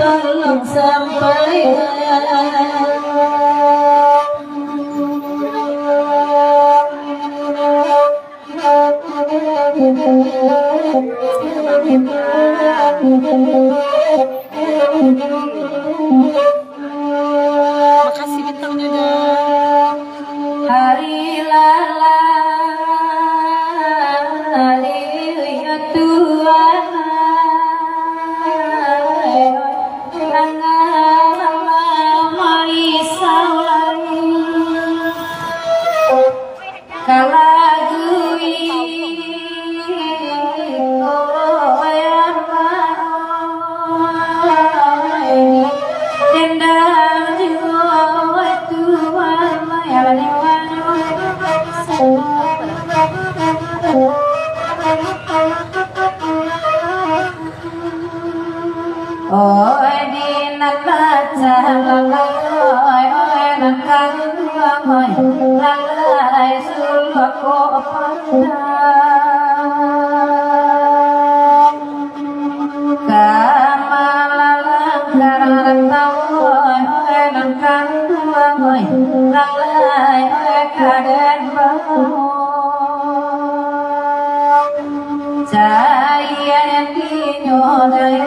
Tolong sampai Makasih bintangnya dong. hari lala hari Tuhan ôi đi nát bát cha la la ôi ôi nát căng ôi la la sul ko kama la la karang tau ôi ôi nát căng ôi la la ôi kaden bau Cahaya di nyorai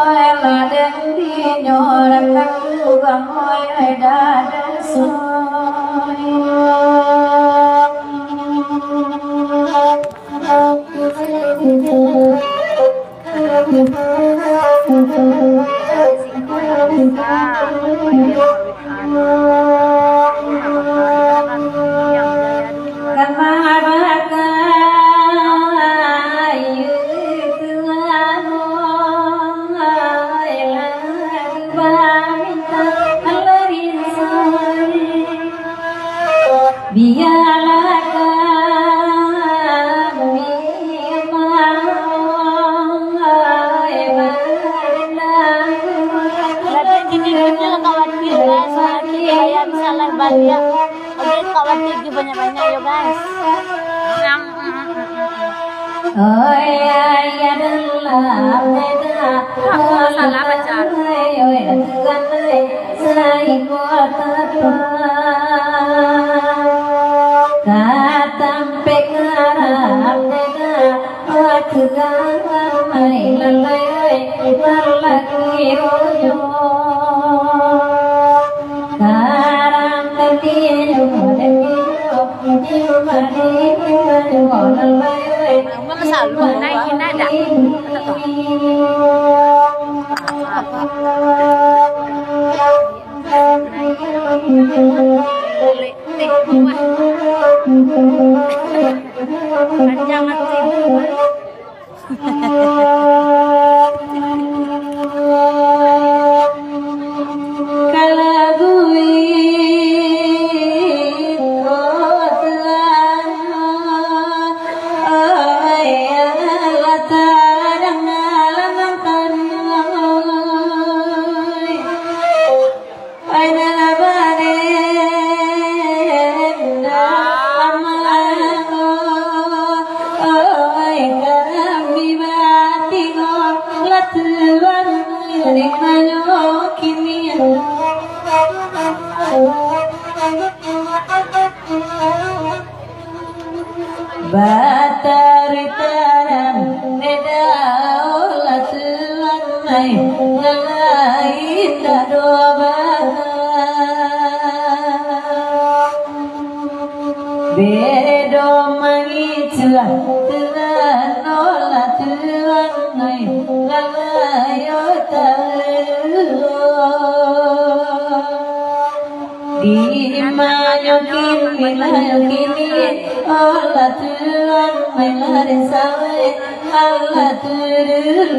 oi la den di nyora kaku gamoi dada soy Albalia. Oke, kawan tinggi banyak-banyak yo guys. Oh ya adalah beda. Salah baca. Saya kota katampe karab beda. Wajah mai lalai berlaki rojo. Karang tertiyo tertiyo mari lalai. Mama selalu naikin ada. Jangan Bataritaran nedaulat lanai lalai dadobana bedo mangitla telanolat lanai lalai di mayokin wilayokin Allah Tuhan melarin sawe Allah Tuhan.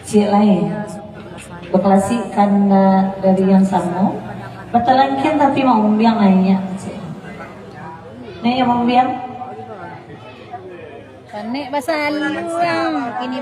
Cilai beklasi karena dari yang sama betalangkin tapi mau biang lainnya. Nih yang mau biang Panik bahasa luang. Ini